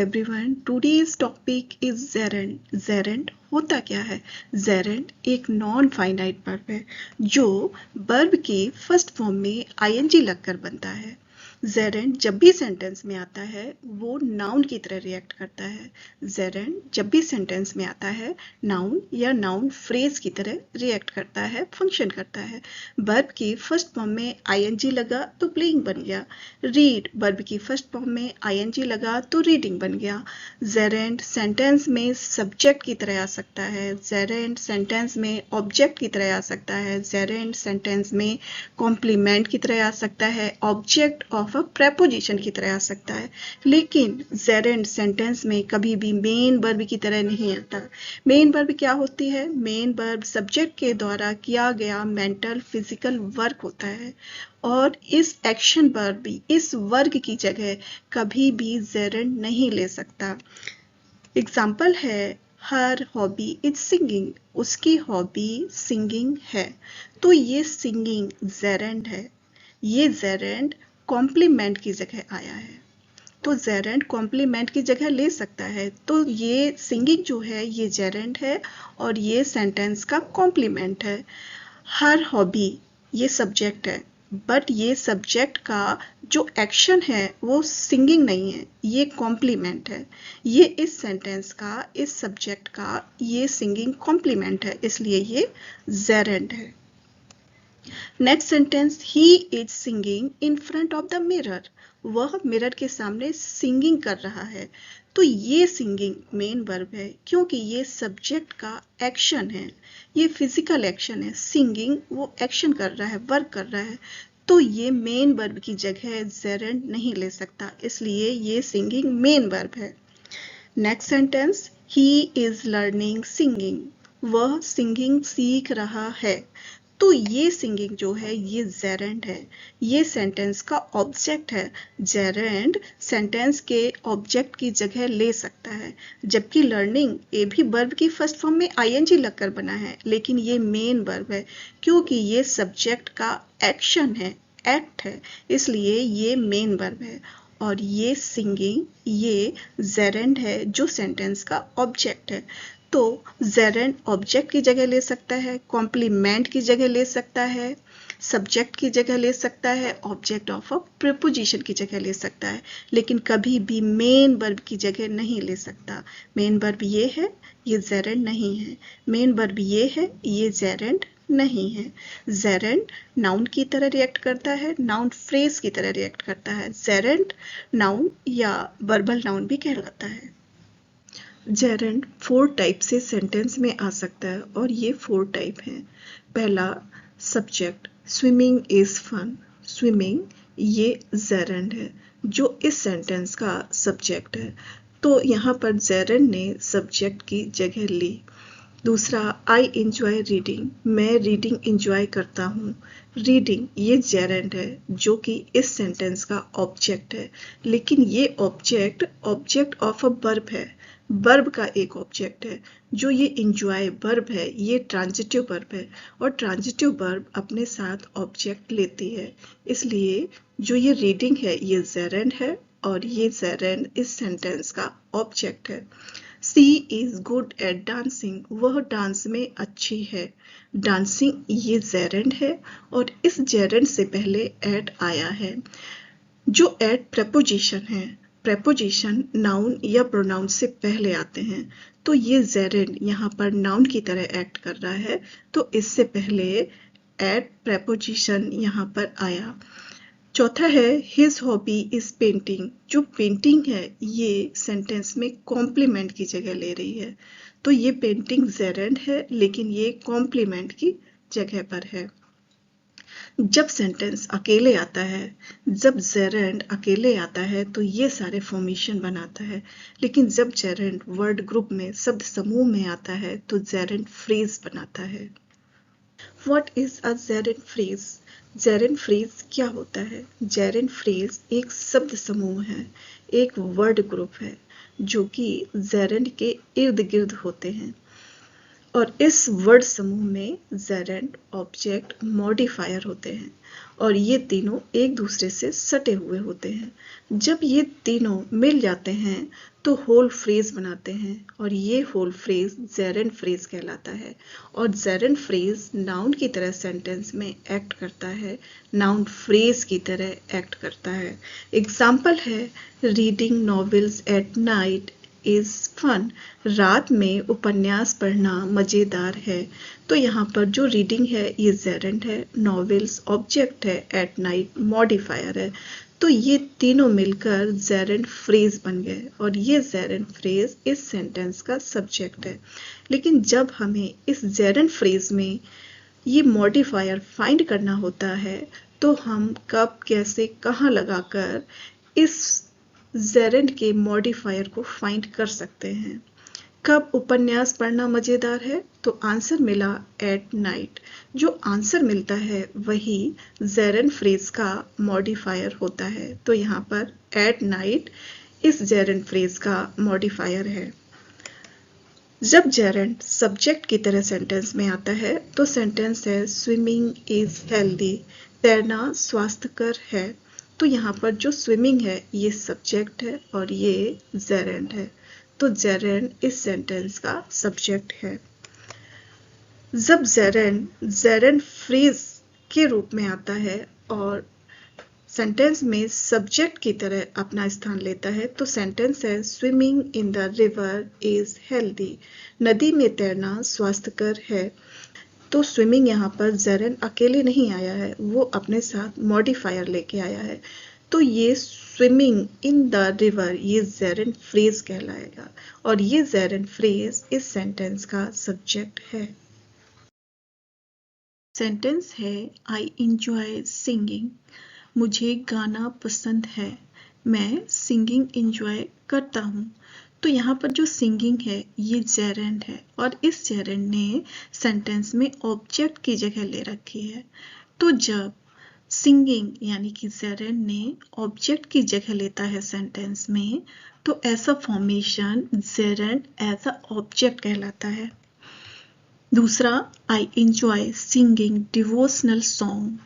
everyone. Today's topic is gerund. Gerund होता क्या है? Gerund एक नॉन फाइनाइट वर्ब है जो वर्ब के फर्स्ट फॉर्म में ing लगकर बनता है. Gerund जब भी सेंटेंस में आता है वो नाउन की तरह रिएक्ट करता है. Gerund जब भी सेंटेंस में आता है नाउन या नाउन फ्रेज की तरह रिएक्ट करता है, फंक्शन करता है. वर्ब की फर्स्ट फॉर्म में ing लगा तो प्लेइंग बन गया. रीड वर्ब की फर्स्ट फॉर्म में ing लगा तो रीडिंग बन गया. जेरेंट सेंटेंस में सब्जेक्ट की तरह आ सकता है. जेरेंट सेंटेंस में ऑब्जेक्ट की तरह आ सकता है. जेरेंट सेंटेंस में कॉम्प्लीमेंट की तरह आ सकता है. ऑब्जेक्ट ऑफ अ प्रेपोजिशन की तरह आ सकता है. लेकिन जेरेंट सेंटेंस में कभी भी मेन वर्ब की तरह नहीं आता. मेन वर्ब क्या होती है? मेन वर्ब सब्जेक्ट के द्वारा किया गया मेंटल फिजिकल वर्क होता है और इस एक्शन वर्ब भी इस वर्ग की जगह कभी भी जेरेंट नहीं ले सकता. एग्जाम्पल है हर हॉबी इज सिंगिंग. उसकी हॉबी सिंगिंग है तो ये सिंगिंग जेरेंट है. ये जेरेंट कॉम्प्लीमेंट की जगह आया है तो जेरेंट कॉम्प्लीमेंट की जगह ले सकता है. तो ये सिंगिंग जो है ये जेरेंट है और ये सेंटेंस का कॉम्प्लीमेंट है. हर हॉबी ये सब्जेक्ट है बट ये सब्जेक्ट का जो एक्शन है वो सिंगिंग नहीं है, ये कॉम्प्लीमेंट है. ये इस सेंटेंस का इस सब्जेक्ट का ये सिंगिंग कॉम्प्लीमेंट है इसलिए ये जेरेंट है. Next sentence he is singing in front of the mirror. वह मिरर के सामने सिंगिंग कर रहा है तो ये सिंगिंग मेन वर्ब है क्योंकि ये सब्जेक्ट का एक्शन है, ये फिजिकल एक्शन है. सिंगिंग वो एक्शन कर रहा है, वर्क कर रहा है तो ये मेन वर्ब की जगह जेरेंट नहीं ले सकता इसलिए ये सिंगिंग मेन वर्ब है. Next sentence he is learning singing. वह सिंगिंग सीख रहा है तो ये सिंगिंग जो है ये जेरेंट है. ये सेंटेंस का ऑब्जेक्ट है. जेरेंट सेंटेंस के ऑब्जेक्ट की जगह ले सकता है जबकि लर्निंग ये भी वर्ब की फर्स्ट फॉर्म में ing लगकर बना है लेकिन ये मेन वर्ब है क्योंकि ये सब्जेक्ट का एक्शन है, एक्ट है इसलिए ये मेन वर्ब है. और ये सिंगिंग ये जेरेंट है जो सेंटेंस का ऑब्जेक्ट है. तो जेरेंट ऑब्जेक्ट की जगह ले सकता है, कॉम्प्लीमेंट की जगह ले सकता है, सब्जेक्ट की जगह ले सकता है, ऑब्जेक्ट ऑफ अ प्रीपोजिशन की जगह ले सकता है लेकिन कभी भी मेन वर्ब की जगह नहीं ले सकता. मेन वर्ब ये है, ये जेरेंट नहीं है. मेन वर्ब ये है, ये जेरेंट नहीं है. जेरेंट नाउन की तरह रिएक्ट करता है, नाउन फ्रेज की तरह रिएक्ट करता है. जेरेंट नाउन या वर्बल नाउन भी कहलाता है. जेरेंट 4 टाइप से सेंटेंस में आ सकता है और ये 4 टाइप हैं. पहला subject swimming is fun. Swimming ये जेरेंट है जो इस सेंटेंस का सब्जेक्ट है तो यहाँ पर जेरेंट ने सब्जेक्ट की जगह ली. दूसरा आई इंजॉय रीडिंग. मैं रीडिंग इंजॉय करता हूँ. रीडिंग ये जेरेंट है जो कि इस सेंटेंस का ऑब्जेक्ट है लेकिन ये ऑब्जेक्ट ऑफ अ वर्ब है. वर्ब का एक ऑब्जेक्ट है जो ये इंजॉय वर्ब है ये ट्रांजिटिव वर्ब है और ट्रांजिटिव वर्ब अपने साथ ऑब्जेक्ट लेती है इसलिए जो ये रीडिंग है ये जेरेंट है और ये जेरेंट इस सेंटेंस का ऑब्जेक्ट है. सी इज गुड एट डांसिंग. वह डांस में अच्छी है. डांसिंग ये जेरेंट है और इस जेरेंट से पहले एट आया है जो एट प्रेपोजिशन है. प्रेपोजिशन नाउन या प्रोनाउन से पहले आते हैं तो ये जेरेंट यहाँ पर नाउन की तरह एक्ट कर रहा है तो इससे पहले एट प्रेपोजिशन यहाँ पर आया. चौथा है हिज हॉबी इज पेंटिंग. जो पेंटिंग है ये सेंटेंस में कॉम्प्लीमेंट की जगह ले रही है तो ये पेंटिंग जेरेंट है लेकिन ये कॉम्प्लीमेंट की जगह पर है. जब सेंटेंस अकेले आता है, जब जेरेंट अकेले आता है तो ये सारे फॉर्मेशन बनाता है लेकिन जब जेरेंट वर्ड ग्रुप में शब्द समूह में आता है तो जेरेंट फ्रेज बनाता है. What is a Geraint phrase? Geraint phrase क्या होता है? जेरेंट फ्रेज एक शब्द समूह है, एक वर्ड ग्रुप है जो कि जेरेंट के इर्द गिर्द होते हैं और इस वर्ड समूह में जेरेंड, ऑब्जेक्ट, मॉडिफायर होते हैं और ये तीनों एक दूसरे से सटे हुए होते हैं। जब ये तीनों मिल जाते हैं तो होल फ्रेज बनाते हैं और ये होल फ्रेज जेरेंड फ्रेज कहलाता है। और जेरेंड फ्रेज नाउन की तरह सेंटेंस में एक्ट करता है, नाउन फ्रेज की तरह एक्ट करता है। एग्जाम्पल है reading novels at night is fun. रात में उपन्यास पढ़ना मजेदार है। तो यहाँ पर जो रीडिंग है ये जेरेंड है, नॉवेल्स ऑब्जेक्ट है, एट नाइट मॉडिफायर है। तो ये तीनों मिलकर जेरेंड फ्रेज बन गए और ये जेरेंड फ्रेज इस सेंटेंस का सब्जेक्ट है। लेकिन जब हमें इस जेरेंड फ्रेज में ये मॉडिफायर फाइंड करना होता है तो हम कब, कैसे, कहाँ लगाकर इस जेरेंड के मॉडिफायर को फाइंड कर सकते हैं। कब उपन्यास पढ़ना मजेदार है तो आंसर मिला एट नाइट। जो आंसर मिलता है वही जेरेंड फ्रेज का मॉडिफायर होता है। तो यहाँ पर एट नाइट इस जेरेंड फ्रेज का मॉडिफायर है। जब जेरेंड सब्जेक्ट की तरह सेंटेंस में आता है तो सेंटेंस है स्विमिंग इज हेल्दी, तैरना स्वास्थ्यकर है। तो यहाँ पर जो स्विमिंग है ये सब्जेक्ट है और ये जेरेंड है। तो जेरेंड इस सेंटेंस का सब्जेक्ट है। जब जेरेंड फ्रेज के रूप में आता है और सेंटेंस में सब्जेक्ट की तरह अपना स्थान लेता है तो सेंटेंस है swimming in the river is healthy. नदी में तैरना स्वास्थ्यकर है। तो स्विमिंग यहाँ पर जेरेंड अकेले नहीं आया है, वो अपने साथ मॉडिफायर लेके आया है। तो ये स्विमिंग इन द रिवर ये जेरेंड फ्रेज कहलाएगा और ये जेरेंड फ्रेज इस सेंटेंस का सब्जेक्ट है। सेंटेंस है आई इंजॉय सिंगिंग। मुझे गाना पसंद है। मैं सिंगिंग इंजॉय करता हूँ। तो यहाँ पर जो सिंगिंग है ये जेरेंड है और इस जेरेंड ने सेंटेंस में ऑब्जेक्ट की जगह ले रखी है। तो जब सिंगिंग यानी कि जेरेंड ने ऑब्जेक्ट की जगह लेता है सेंटेंस में तो ऐसा formation gerund as a object कहलाता है। दूसरा I enjoy singing devotional song.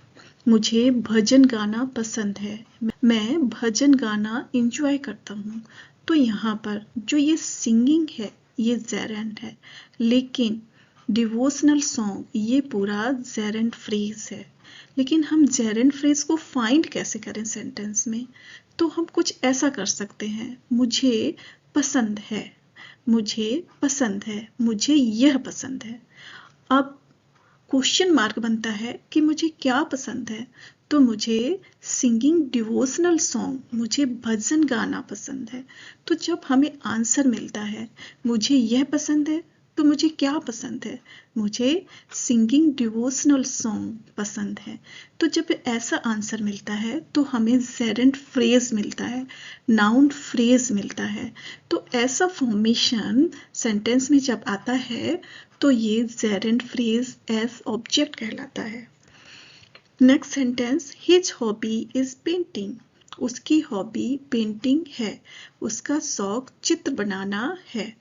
मुझे भजन गाना पसंद है। मैं भजन गाना इंजॉय करता हूँ। तो यहाँ पर जो ये सिंगिंग है ये जेरेंड है, लेकिन डिवोशनल सॉन्ग ये पूरा जेरेंड फ्रेज है। लेकिन हम जेरेंड फ्रेज को फाइंड कैसे करें सेंटेंस में? तो हम कुछ ऐसा कर सकते हैं, मुझे पसंद है, मुझे पसंद है, मुझे यह पसंद है। अब क्वेश्चन मार्क बनता है कि मुझे क्या पसंद है? तो मुझे सिंगिंग डिवोशनल सॉन्ग, मुझे भजन गाना पसंद है। तो जब हमें आंसर मिलता है मुझे यह पसंद है तो मुझे क्या पसंद है? मुझे सिंगिंग डिवोशनल सॉन्ग पसंद है। तो जब ऐसा आंसर मिलता है तो हमें जेरेंड फ्रेज मिलता है, नाउन फ्रेज मिलता है। तो ऐसा फॉर्मेशन सेंटेंस में जब आता है तो ये जेरेंड फ्रेज एज ऑब्जेक्ट कहलाता है। Next sentence his hobby is painting. उसकी हॉबी पेंटिंग है, उसका शौक चित्र बनाना है।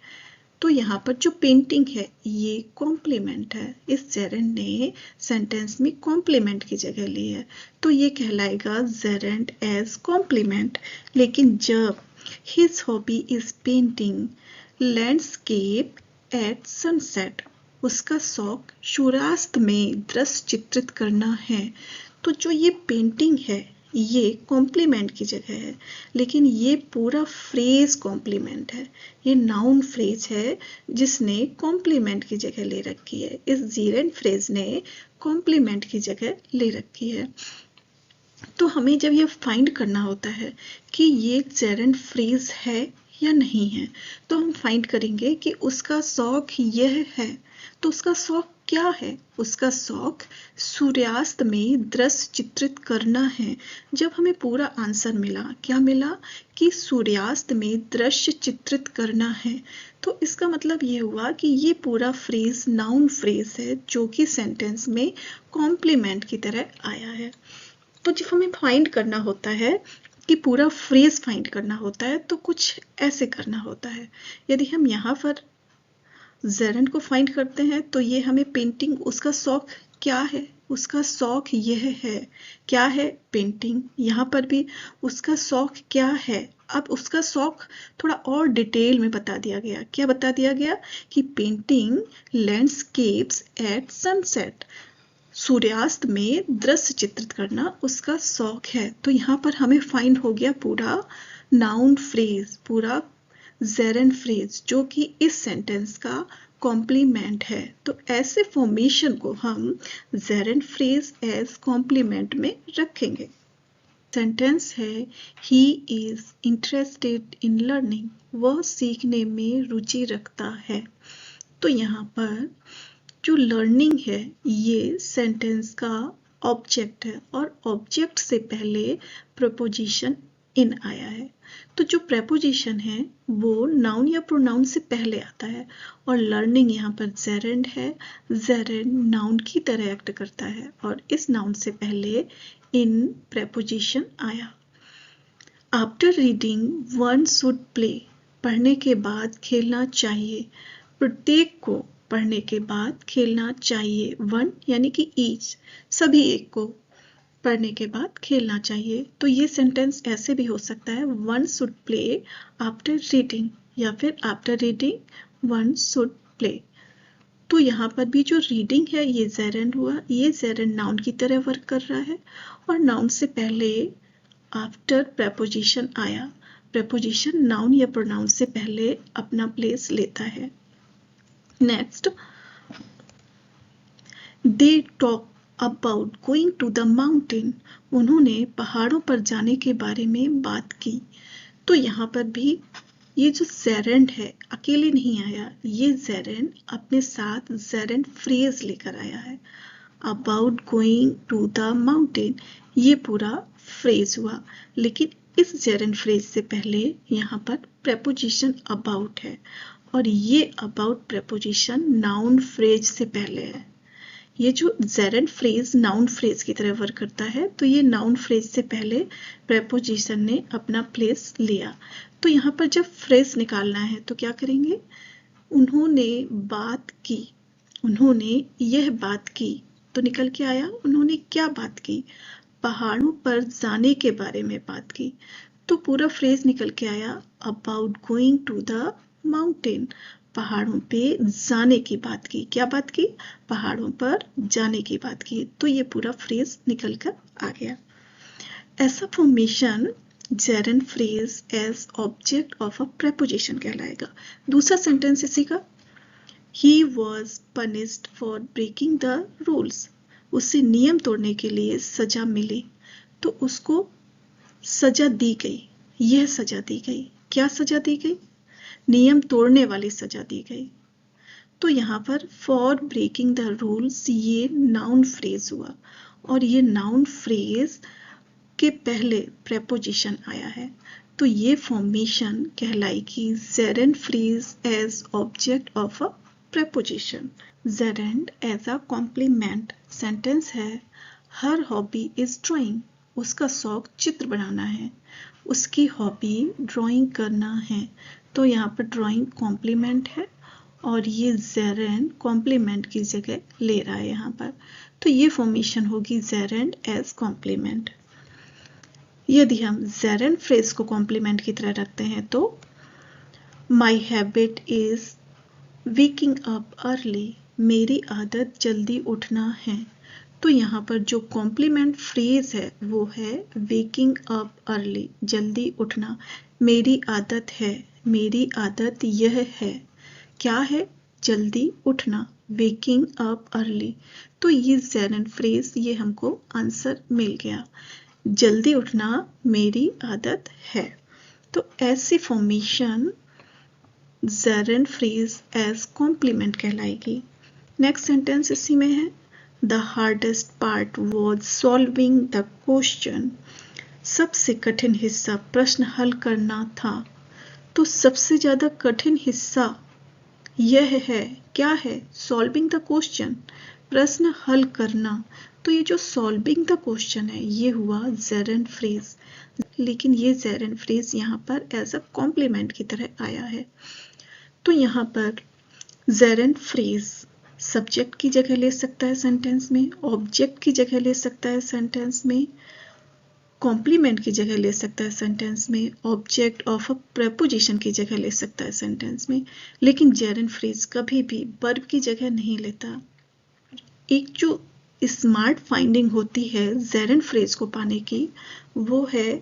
तो यहाँ पर जो पेंटिंग है ये कॉम्प्लीमेंट है। इस जेरेंड ने सेंटेंस में कॉम्प्लीमेंट की जगह ली है तो ये कहलाएगा जेरेंड एज कॉम्प्लीमेंट। लेकिन जब his hobby is painting landscape at sunset, उसका शौक सूर्यास्त में दृश्य चित्रित करना है। तो जो ये पेंटिंग है ये कॉम्प्लीमेंट की जगह है, लेकिन ये पूरा फ्रेज कॉम्प्लीमेंट है। ये नाउन फ्रेज है जिसने कॉम्प्लीमेंट की जगह ले रखी है। इस जेरेंड फ्रेज ने कॉम्प्लीमेंट की जगह ले रखी है। तो हमें जब ये फाइंड करना होता है कि ये जेरेंड फ्रेज है या नहीं है तो हम फाइंड करेंगे कि उसका शौक यह है। तो उसका शौक क्या है? उसका शौक सूर्यास्त में दृश्य चित्रित करना है। जब हमें पूरा आंसर मिला, क्या मिला? कि सूर्यास्त में दृश्य चित्रित करना है। तो इसका मतलब ये हुआ कि ये पूरा फ्रेज नाउन फ्रेज है जो कि सेंटेंस में कॉम्प्लीमेंट की तरह आया है। तो जब हमें फाइंड करना होता है कि पूरा फ्रेज फाइंड करना होता है तो कुछ ऐसे करना होता है। यदि हम यहाँ पर जेरेंट को फाइंड करते हैं तो ये हमें पेंटिंग, उसका शौक क्या है, उसका शौक यह है, क्या है, पेंटिंग। यहाँ पर भी उसका शौक क्या है। अब उसका शौक थोड़ा और डिटेल में बता दिया गया। क्या बता दिया गया कि पेंटिंग लैंडस्केप्स एट सनसेट, सूर्यास्त में दृश्य चित्रित करना उसका शौक है। तो यहाँ पर हमें फाइंड हो गया पूरा नाउन फ्रेज, पूरा जेरेंट फ्रेज, जो कि इस सेंटेंस का कॉम्प्लीमेंट है। तो ऐसे फॉर्मेशन को हम जेरेंट फ्रेज एज कॉम्प्लीमेंट में रखेंगे। सेंटेंस है he is interested in learning, वह सीखने में रुचि रखता है। तो यहाँ पर जो लर्निंग है ये सेंटेंस का ऑब्जेक्ट है और ऑब्जेक्ट से पहले प्रपोजिशन इन आया है। तो जो प्रपोजिशन है वो नाउन या प्रोनाउन से पहले आता है और लर्निंग यहाँ पर जेरेंट है। जेरेंट नाउन की तरह एक्ट करता है और इस नाउन से पहले इन प्रपोजिशन आया। After reading one should play, पढ़ने के बाद खेलना चाहिए। प्रत्येक को पढ़ने के बाद खेलना चाहिए। वन यानी कि ईच, सभी एक को पढ़ने के बाद खेलना चाहिए। तो ये सेंटेंस ऐसे भी हो सकता है one should play after reading, या फिर after reading one should play. तो यहाँ पर भी जो रीडिंग है ये जेरेंट हुआ। ये जेरेंट नाउन की तरह वर्क कर रहा है और नाउन से पहले आफ्टर प्रपोजिशन आया। प्रपोजिशन नाउन या प्रोनाउन से पहले अपना प्लेस लेता है। Next, they talk about going to the mountain, उन्होंने पहाड़ों पर जाने के बारे में बात की। तो यहाँ पर भी ये जो जेरेंट है अकेले नहीं आया, ये जेरेंट अपने साथ जेरेंट फ्रेज लेकर आया है। About going to the mountain, ये पूरा फ्रेज हुआ, लेकिन इस जेरेंट फ्रेज से पहले यहाँ पर प्रपोजिशन अबाउट है और ये अबाउट प्रपोजिशन नाउन फ्रेज से पहले है। ये जो जेरेंट फ्रेज नाउन फ्रेज की तरह वर्क करता है, तो ये नाउन फ्रेज से पहले प्रपोजिशन ने अपना प्लेस लिया। तो यहाँ पर जब फ्रेज निकालना है तो क्या करेंगे, उन्होंने बात की, उन्होंने यह बात की, तो निकल के आया उन्होंने क्या बात की, पहाड़ों पर जाने के बारे में बात की। तो पूरा फ्रेज निकल के आया about going to the mountain, पहाड़ों पे जाने की बात की। क्या बात की, पहाड़ों पर जाने की बात की। तो ये पूरा फ्रेज निकल कर आ गया। ऐसा formation gerund phrase as object of a preposition कहलाएगा। दूसरा सेंटेंस इसी का, he was punished for breaking the rules, उसे नियम तोड़ने के लिए सजा मिली। तो उसको सजा दी गई, यह सजा दी गई। क्या सजा दी गई, नियम तोड़ने वाली सजा दी गई। तो यहाँ पर फॉर ब्रेकिंग द रूल्स ये नाउन फ्रेज हुआ और ये नाउन फ्रेज के पहले प्रपोजिशन आया है। तो ये फॉर्मेशन कहलाएगी gerund phrase as object of a preposition. Gerund as a complement sentence है हर हॉबी इज ड्राइंग, उसका शौक चित्र बनाना है, उसकी हॉबी ड्राइंग करना है। तो यहाँ पर ड्राइंग कॉम्प्लीमेंट है और ये जेरेंट कॉम्प्लीमेंट की जगह ले रहा है यहाँ पर। तो ये फॉर्मेशन होगी जेरेंट एज कॉम्प्लीमेंट। यदि हम जेरेंट फ्रेज को कॉम्प्लीमेंट की तरह रखते हैं तो my habit is waking up early, मेरी आदत जल्दी उठना है। तो यहाँ पर जो कॉम्प्लीमेंट फ्रेज है वो है वेकिंग अप अर्ली, जल्दी उठना। मेरी आदत है, मेरी आदत यह है, क्या है, जल्दी उठना, वेकिंग अप अर्ली। तो ये जेरेंट फ्रेज, ये हमको आंसर मिल गया, जल्दी उठना मेरी आदत है। तो ऐसी formation gerund phrase as complement कहलाएगी। नेक्स्ट सेंटेंस इसी में है, the hardest part was solving the question, सबसे कठिन हिस्सा प्रश्न हल करना था। तो सबसे ज्यादा कठिन हिस्सा यह है, क्या है, सॉल्विंग द क्वेश्चन, प्रश्न हल करना। तो ये जो सॉल्विंग द क्वेश्चन है ये हुआ जेरेंट फ्रेज, लेकिन ये जेरेंट फ्रेज यहाँ पर एज अ कॉम्प्लीमेंट की तरह आया है। तो यहाँ पर जेरेंट फ्रेज सब्जेक्ट की जगह ले सकता है सेंटेंस में, ऑब्जेक्ट की जगह ले सकता है सेंटेंस में, कॉम्प्लीमेंट की जगह ले सकता है सेंटेंस में, ऑब्जेक्ट ऑफ अ प्रपोजिशन की जगह ले सकता है सेंटेंस में, लेकिन जेरेंट फ्रेज कभी भी वर्ब की जगह नहीं लेता। एक जो स्मार्ट फाइंडिंग होती है जेरेंट फ्रेज को पाने की, वो है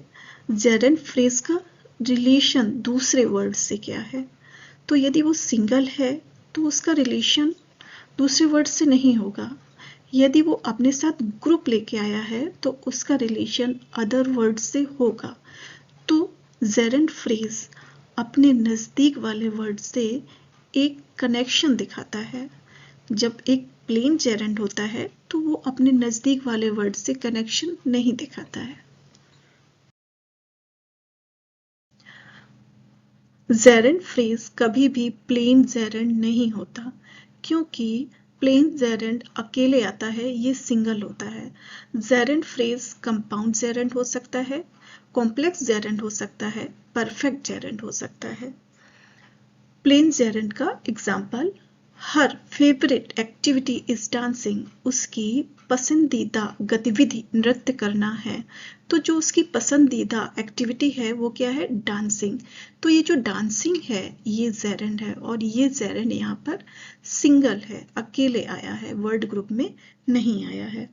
जेरेंट फ्रेज का रिलेशन दूसरे वर्ड से क्या है। तो यदि वो सिंगल है तो उसका रिलेशन दूसरे वर्ड से नहीं होगा। यदि वो अपने साथ ग्रुप लेके आया है तो उसका रिलेशन अदर वर्ड से होगा। तो जेरेंट फ्रेज अपने नज़दीक वाले वर्ड से एक कनेक्शन दिखाता है। जब एक प्लेन जेरेंट होता है तो वो अपने नज़दीक वाले वर्ड से कनेक्शन नहीं दिखाता है। जेरेंट फ्रेज कभी भी प्लेन जेरेंट नहीं होता, क्योंकि प्लेन जेरेंट अकेले आता है, ये सिंगल होता है। जेरेंट फ्रेज कंपाउंड जेरेंट हो सकता है, कॉम्प्लेक्स जेरेंट हो सकता है, परफेक्ट जेरेंट हो सकता है। प्लेन जेरेंट का example, her favourite activity is dancing, उसकी पसंदीदा गतिविधि नृत्य करना है। तो जो उसकी पसंदीदा एक्टिविटी है वो क्या है, डांसिंग। तो ये जो डांसिंग है ये जेरेंट है, और ये जेरेंट यहाँ पर सिंगल है, अकेले आया है, वर्ड ग्रुप में नहीं आया है।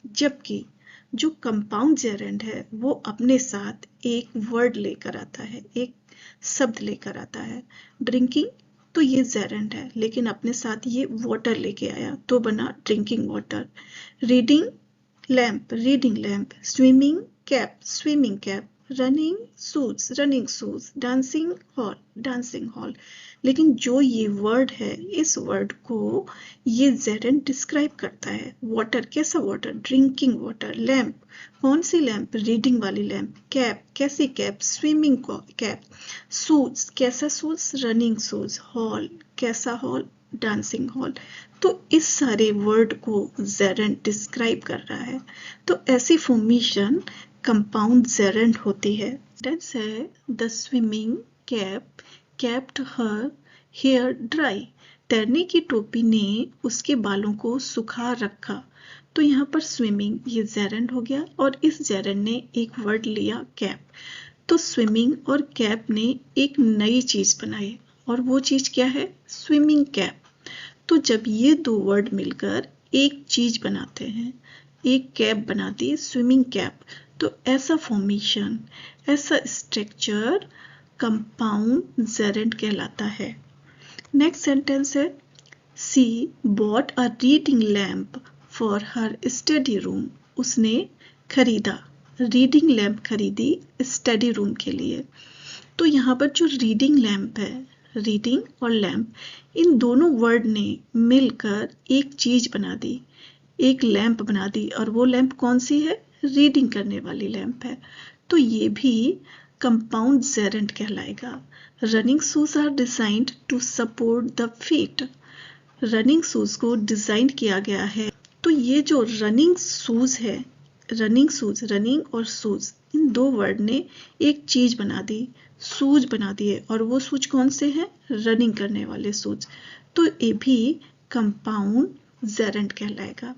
जबकि जो कंपाउंड जेरेंट है वो अपने साथ एक वर्ड लेकर आता है, एक शब्द लेकर आता है। ड्रिंकिंग, तो ये जेरेंट है, लेकिन अपने साथ ये वाटर लेके आया तो बना drinking water. Reading lamp, swimming cap, running shoes, dancing hall. लेकिन जो ये वर्ड है, इस वर्ड को ये जेरेंट डिस्क्राइब करता है। वाटर, कैसा वाटर, ड्रिंकिंग वाटर। लैम्प, कौन सी लैम्प, रीडिंग वाली लैम्प। कैप, कैसी कैप, स्विमिंग कैप। शूज, कैसा शूज, रनिंग शूज। हॉल, कैसा हॉल, डांसिंग हॉल। तो इस सारे वर्ड को जेरेंट डिस्क्राइब कर रहा है। तो ऐसी फॉर्मेशन कंपाउंड जेरेंट होती है। सेंटेंस है, the swimming cap kept her hair dry, तैरने की टोपी ने उसके बालों को सुखा रखा। तो यहाँ पर स्विमिंग ये जेरेंट हो गया, और इस जेरेंट ने एक वर्ड लिया कैप। तो स्विमिंग और कैप ने एक नई चीज बनाई, और वो चीज क्या है, स्विमिंग कैप। तो जब ये दो वर्ड मिलकर एक चीज बनाते हैं, एक कैप बनाती है, स्विमिंग कैप, तो ऐसा फॉर्मेशन, ऐसा स्ट्रक्चर कंपाउंड जेरेंट कहलाता है। नेक्स्ट सेंटेंस है, she bought a reading lamp for her study room, उसने खरीदा, रीडिंग लैम्प खरीदी स्टडी रूम के लिए। तो यहाँ पर जो रीडिंग लैम्प है, रीडिंग और लैम्प, इन दोनों वर्ड ने मिलकर एक चीज बना दी, एक लैम्प बना दी, और वो लैम्प कौन सी है, रीडिंग करने वाली लैम्प है। तो ये भी कंपाउंड जेरेंट कहलाएगा। Running shoes are designed to support the feet, running shoes को डिजाइन किया गया है। तो ये जो रनिंग शूज है, रनिंग और शूज, इन दो वर्ड ने एक चीज बना दी, शूज बना दिए, और वो शूज कौन से हैं, रनिंग करने वाले शूज। तो ये भी कंपाउंड जेरेंट कहलाएगा।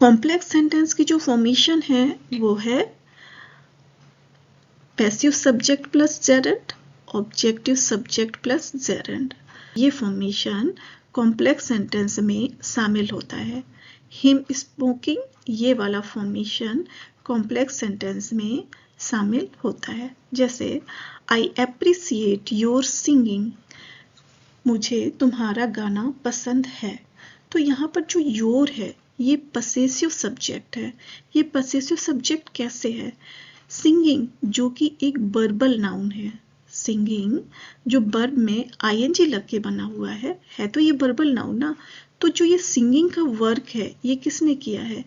कॉम्प्लेक्स सेंटेंस की जो फॉर्मेशन है वो है passive subject plus Geraint, objective subject plus Geraint. ये फॉर्मेशन कॉम्प्लेक्स सेंटेंस में शामिल होता है। हिम स्मोकिंग, ये वाला फॉर्मेशन कॉम्प्लेक्स सेंटेंस में शामिल होता है। जैसे आई एप्रिसिएट योर सिंगिंग, मुझे तुम्हारा गाना पसंद है। तो यहाँ पर जो योर है ये पसेसिव सब्जेक्ट है। ये पसेसिव सब्जेक्ट कैसे है, सिंगिंग जो कि एक वर्बल नाउन है, सिंगिंग जो वर्ब में आईएनजी लग के बना हुआ है तो ये वर्बल नाउन ना। तो जो ये सिंगिंग का वर्क है ये किसने किया है,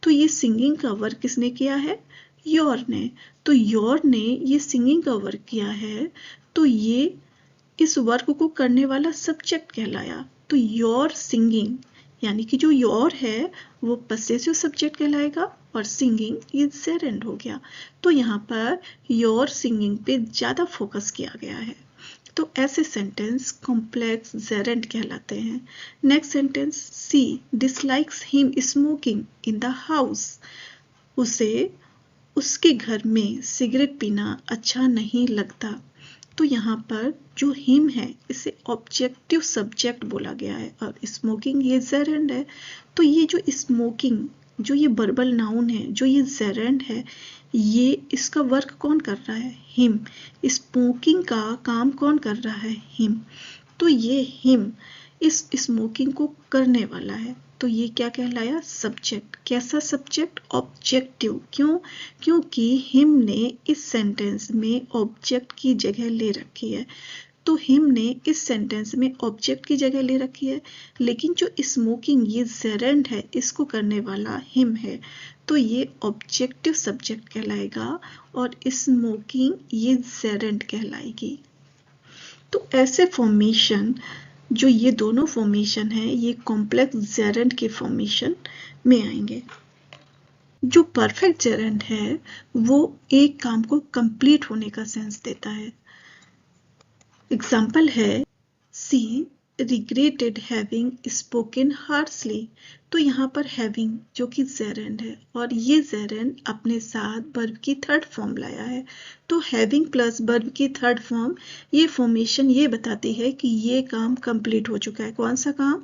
तो ये सिंगिंग का वर्क किसने किया है, योर ने। तो योर ने ये सिंगिंग का वर्क किया है, तो ये इस वर्क को करने वाला सब्जेक्ट कहलाया। तो योर सिंगिंग, यानी कि जो योर है वो पसेसिव सब्जेक्ट कहलाएगा, और सिंगिंग ये जेरेंट हो गया। तो यहाँ पर योर सिंगिंग पे ज्यादा फोकस किया गया है। तो ऐसे सेंटेंस कॉम्प्लेक्स जेरेंट कहलाते हैं। Next sentence, she dislikes him smoking in the house. उसे उसके घर में सिगरेट पीना अच्छा नहीं लगता। तो यहाँ पर जो हिम है इसे ऑब्जेक्टिव सब्जेक्ट बोला गया है और स्मोकिंग ये जेरेंड है। तो ये जो स्मोकिंग, जो ये वर्बल नाउन है, जो ये जेरेंड है, ये इसका वर्क कौन कर रहा है? हिम। स्मोकिंग का काम कौन कर रहा है? हिम। तो ये हिम इस स्मोकिंग को करने वाला है, तो ये क्या कहलाया? सब्जेक्ट। कैसा सब्जेक्ट? ऑब्जेक्टिव। क्यों? क्योंकि हिम ने इस सेंटेंस में ऑब्जेक्ट की जगह ले रखी है। तो हिम ने इस सेंटेंस में ऑब्जेक्ट की जगह ले रखी है, लेकिन जो स्मोकिंग ये जेरेंड है, इसको करने वाला हिम है, तो ये ऑब्जेक्टिव सब्जेक्ट कहलाएगा और स्मोकिंग ये जेरेंड कहलाएगी। तो ऐसे फॉर्मेशन, जो ये दोनों फॉर्मेशन है, ये कॉम्प्लेक्स जेरेंड के फॉर्मेशन में आएंगे। जो परफेक्ट जेरेंड है वो एक काम को कंप्लीट होने का सेंस देता है। एग्जाम्पल है, सी रिग्रेटेड हैविंग स्पोकन हार्शली। तो यहाँ पर हैविंग जो कि जेरेंड है और ये जेरेंड अपने साथ वर्ब की थर्ड फॉर्म लाया है। तो हैविंग प्लस वर्ब की थर्ड फॉर्म, ये फॉर्मेशन ये बताती है कि ये काम कंप्लीट हो चुका है। कौन सा काम?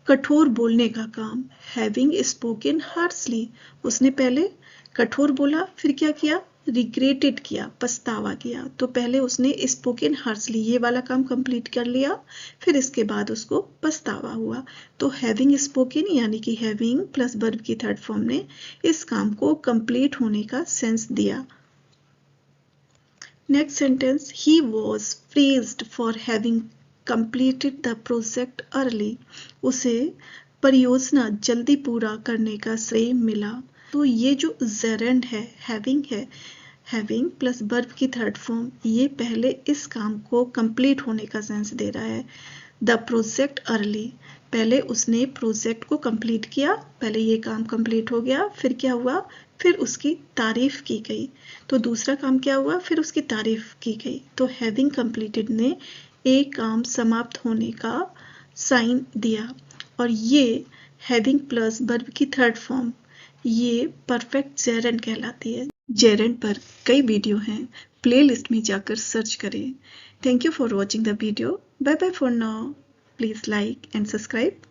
कठोर बोलने का काम। हैविंग स्पोकन हार्शली, उसने पहले कठोर बोला, फिर क्या किया? रिग्रेटेड किया, पछतावा किया। तो पहले उसने स्पोकन हार्शली ये वाला काम कंप्लीट कर लिया, फिर इसके बाद उसको पछतावा हुआ। तो हैविंग स्पोकन यानी कि हैविंग प्लस वर्ब की थर्ड फॉर्म ने इस काम को कंप्लीट होने का सेंस दिया। Next sentence, he was praised for having completed the project early। उसे परियोजना जल्दी पूरा करने का श्रेय मिला। तो ये जो जेरेंड है, हैविंग है, हैविंग प्लस वर्ब की थर्ड फॉर्म, ये पहले इस काम को कंप्लीट होने का सेंस दे रहा है। द प्रोजेक्ट अर्ली, पहले उसने प्रोजेक्ट को कंप्लीट किया, पहले ये काम कंप्लीट हो गया, फिर क्या हुआ? फिर उसकी तारीफ की गई। तो दूसरा काम क्या हुआ? फिर उसकी तारीफ की गई। तो हैविंग कंप्लीटेड ने एक काम समाप्त होने का साइन दिया। और ये हैविंग प्लस वर्ब की थर्ड फॉर्म, ये परफेक्ट जेरेंड कहलाती है। जेरेंड पर कई वीडियो हैं, प्लेलिस्ट में जाकर सर्च करें। Thank you for watching the video. Bye bye for now. Please like and subscribe.